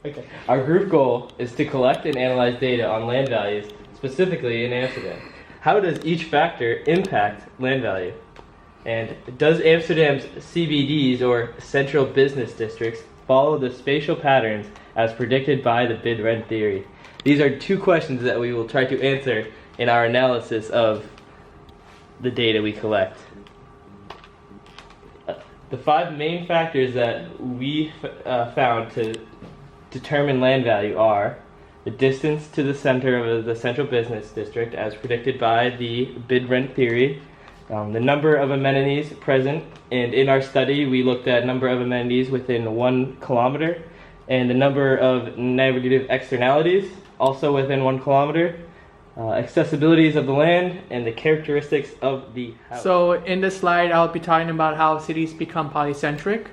Okay. Our group goal is to collect and analyze data on land values, specifically in Amsterdam. How does each factor impact land value? And does Amsterdam's CBDs, or central business districts, follow the spatial patterns as predicted by the bid rent theory? These are two questions that we will try to answer in our analysis of the data we collect. The five main factors that we found to determine land value are the distance to the center of the central business district as predicted by the bid rent theory, the number of amenities present, and in our study we looked at number of amenities within 1 kilometer, and the number of negative externalities also within 1 kilometer, accessibilities of the land, and the characteristics of the house. So in this slide I'll be talking about how cities become polycentric.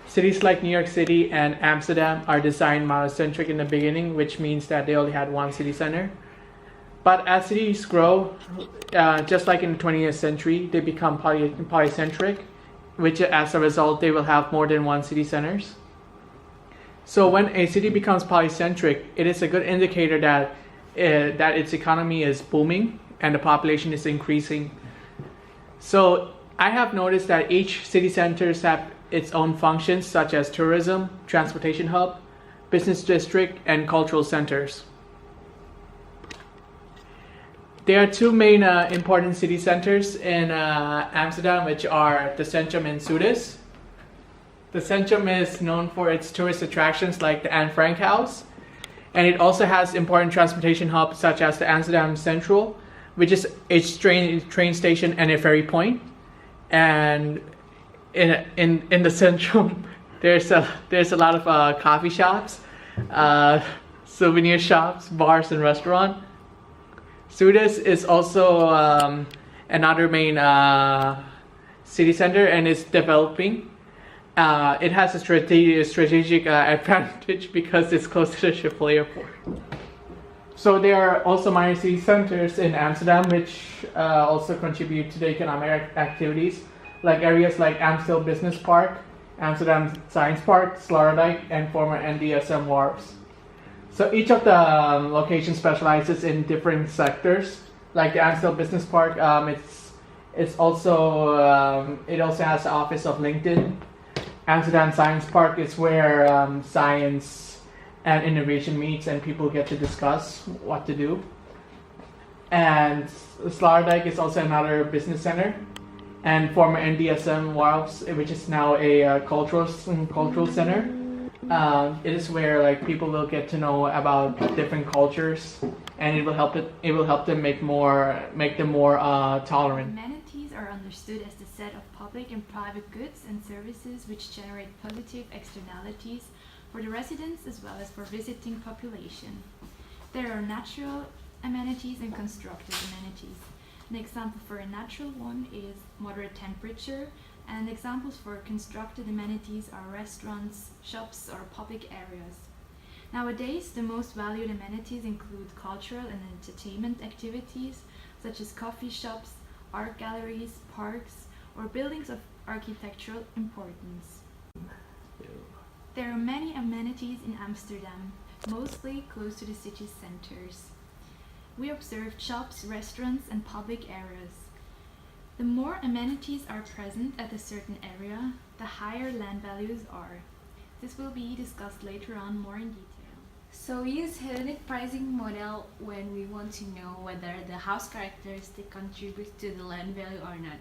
Cities like New York City and Amsterdam are designed monocentric in the beginning, which means that they only had one city center. But as cities grow, just like in the 20th century, they become polycentric, which as a result, they will have more than one city centers. So when a city becomes polycentric, it is a good indicator that its economy is booming and the population is increasing. So I have noticed that each city centers have its own functions, such as tourism, transportation hub, business district, and cultural centers. There are two main important city centers in Amsterdam, which are the Centrum and Zuidas. The Centrum is known for its tourist attractions like the Anne Frank House, and it also has important transportation hubs such as the Amsterdam Central, which is a train station and a ferry point. And in the Centrum, there's a lot of coffee shops, souvenir shops, bars, and restaurants. Zuidas is also another main city center and is developing. It has a strategic advantage because it's close to the Schiphol Airport. So there are also minor city centers in Amsterdam which also contribute to the economic activities, like areas like Amstel Business Park, Amsterdam Science Park, Sloterdijk, and former NDSM wharves. So each of the locations specializes in different sectors. Like the Amstel Business Park, it also has the office of LinkedIn. Amsterdam Science Park is where science and innovation meets and people get to discuss what to do. And Sloterdijk is also another business center. And former NDSM wharves, which is now a cultural center. It is where people will get to know about different cultures, and it will help them make them more tolerant. Amenities are understood as the set of public and private goods and services which generate positive externalities for the residents as well as for visiting population. There are natural amenities and constructed amenities. An example for a natural one is moderate temperature, and examples for constructed amenities are restaurants, shops, or public areas. Nowadays, the most valued amenities include cultural and entertainment activities, such as coffee shops, art galleries, parks, or buildings of architectural importance. There are many amenities in Amsterdam, mostly close to the city centers. We observed shops, restaurants, and public areas. The more amenities are present at a certain area, the higher land values are. This will be discussed later on more in detail. So we use hedonic pricing model when we want to know whether the house characteristic contributes to the land value or not.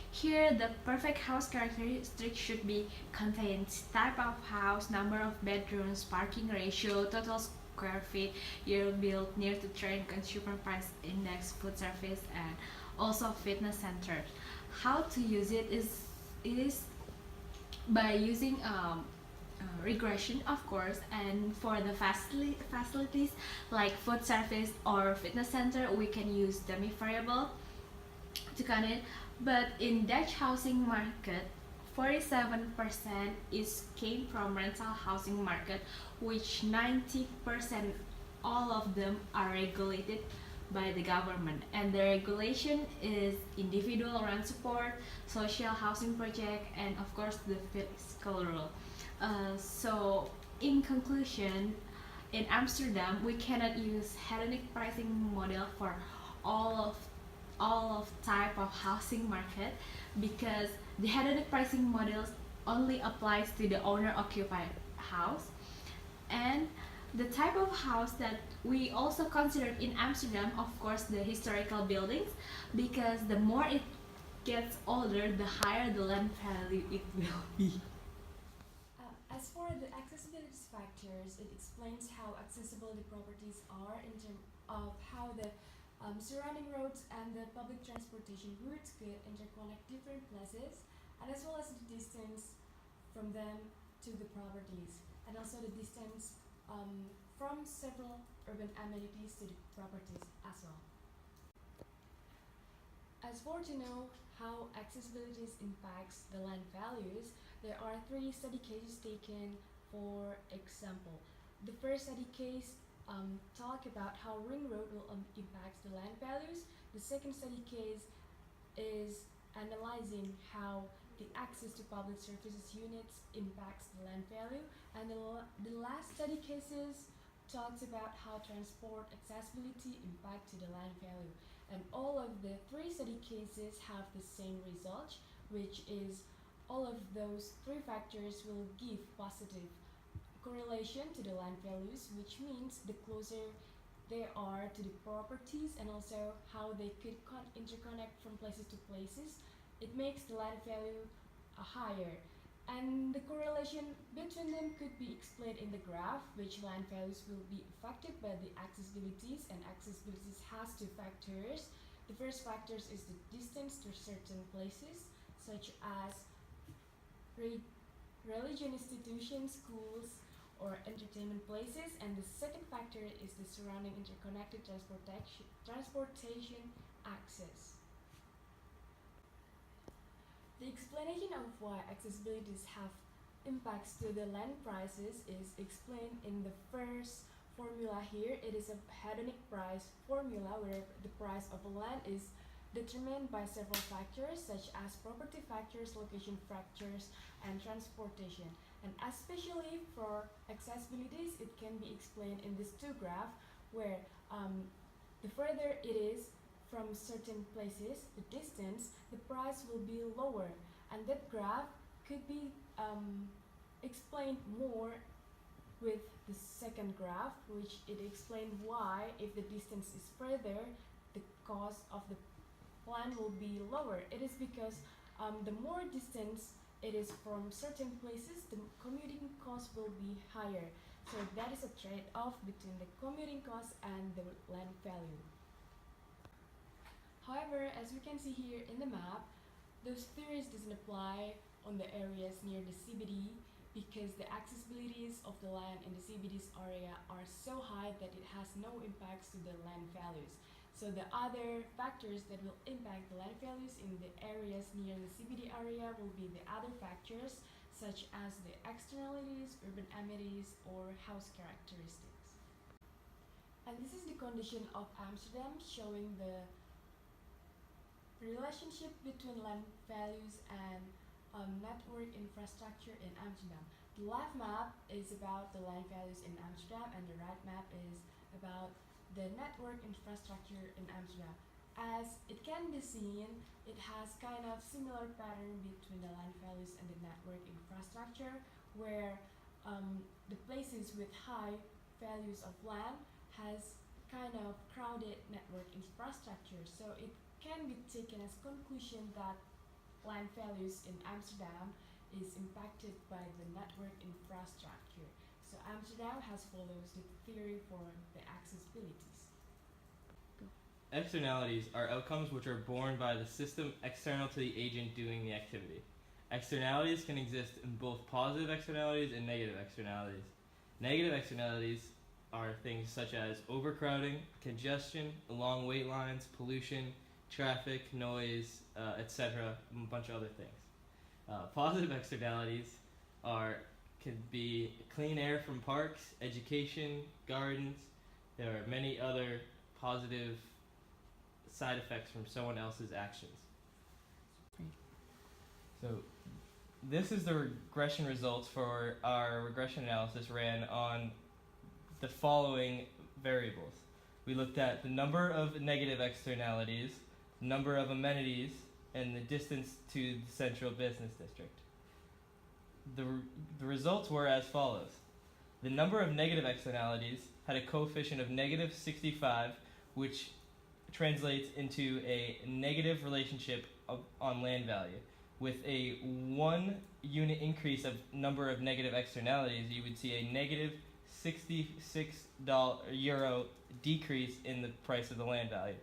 Here, the perfect house characteristic should be contains type of house, number of bedrooms, parking ratio, total square feet, year built, near to train, consumer price index, food service, and also fitness center. How to use it is by using regression, of course, and for the facilities like food service or fitness center, we can use dummy variable to count it. But in Dutch housing market, 47% came from rental housing market, which 90% all of them are regulated by the government, and the regulation is individual rent support, social housing project, and of course the fiscal rule. So in conclusion, in Amsterdam we cannot use hedonic pricing model for all of type of housing market, because the hedonic pricing models only applies to the owner occupied house. And the type of house that we also considered in Amsterdam, of course, the historical buildings, because the more it gets older, the higher the land value it will be. As for the accessibility factors, it explains how accessible the properties are in terms of how the surrounding roads and the public transportation routes could interconnect different places, and as well as the distance from them to the properties, and also the distance from several urban amenities to the properties as well. As for to know how accessibility impacts the land values, there are 3 study cases taken for example. The first study case talk about how ring road will impact the land values. The second study case is analyzing how the access to public services units impacts the land value, and the last study cases talks about how transport accessibility impact to the land value. And all of the 3 study cases have the same result, which is all of those 3 factors will give positive correlation to the land values, which means the closer they are to the properties and also how they could interconnect from places to places, it makes the land value higher. And the correlation between them could be explained in the graph, which land values will be affected by the accessibilities, and accessibilities has 2 factors. The first factor is the distance to certain places, such as religion institutions, schools, or entertainment places, and the second factor is the surrounding interconnected transportation access. The explanation of why accessibilities have impacts to the land prices is explained in the first formula here. It is a hedonic price formula where the price of a land is determined by several factors such as property factors, location factors, and transportation. And especially for accessibilities, it can be explained in these 2 graphs where the further it is from certain places, the distance, the price will be lower. And that graph could be explained more with the second graph, which it explains why if the distance is further, the cost of the land will be lower. It is because the more distance it is from certain places, the commuting cost will be higher. So that is a trade-off between the commuting cost and the land value. However, as we can see here in the map, those theories doesn't apply on the areas near the CBD, because the accessibilities of the land in the CBD's area are so high that it has no impacts to the land values. So the other factors that will impact the land values in the areas near the CBD area will be the other factors such as the externalities, urban amenities, or house characteristics. And this is the condition of Amsterdam, showing the relationship between land values and network infrastructure in Amsterdam. The left map is about the land values in Amsterdam, and the right map is about the network infrastructure in Amsterdam. As it can be seen, it has kind of similar pattern between the land values and the network infrastructure, where the places with high values of land has kind of crowded network infrastructure. So it can be taken as conclusion that land values in Amsterdam is impacted by the network infrastructure. So Amsterdam has follows the theory for the accessibilities. Externalities are outcomes which are borne by the system external to the agent doing the activity. Externalities can exist in both positive externalities and negative externalities. Negative externalities are things such as overcrowding, congestion, long wait lines, pollution, traffic, noise, etc., a bunch of other things. Positive externalities can be clean air from parks, education, gardens. there are many other positive side effects from someone else's actions. So this is the regression results for our regression analysis ran on the following variables. We looked at the number of negative externalities, number of amenities, and the distance to the central business district. The results were as follows. The number of negative externalities had a coefficient of negative 65, which translates into a negative relationship on land value. With a 1 unit increase of number of negative externalities, you would see a negative €66 decrease in the price of the land value.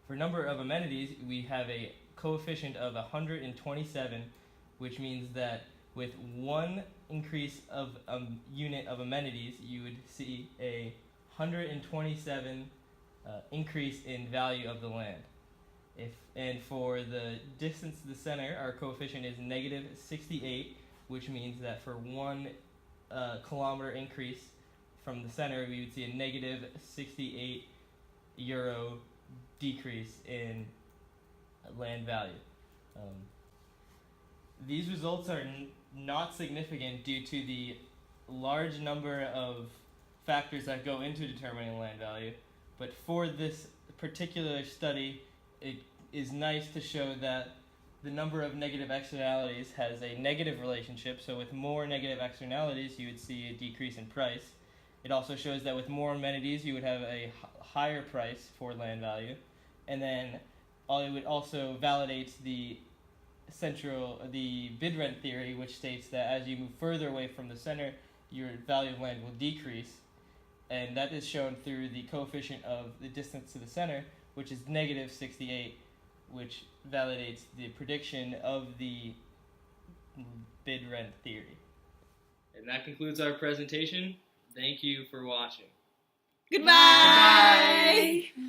For number of amenities, we have a coefficient of 127, which means that with 1 increase of a unit of amenities, you would see a 127 increase in value of the land. And for the distance to the center, our coefficient is negative 68, which means that for 1 kilometer increase from the center, we would see a negative €68 decrease in land value. These results are not significant due to the large number of factors that go into determining land value, but for this particular study, it is nice to show that the number of negative externalities has a negative relationship. So with more negative externalities, you would see a decrease in price. It also shows that with more amenities, you would have a higher price for land value. And then it would also validate the bid rent theory, which states that as you move further away from the center, your value of land will decrease. And that is shown through the coefficient of the distance to the center, which is negative 68, which validates the prediction of the bid rent theory. And that concludes our presentation. Thank you for watching. Goodbye. Bye.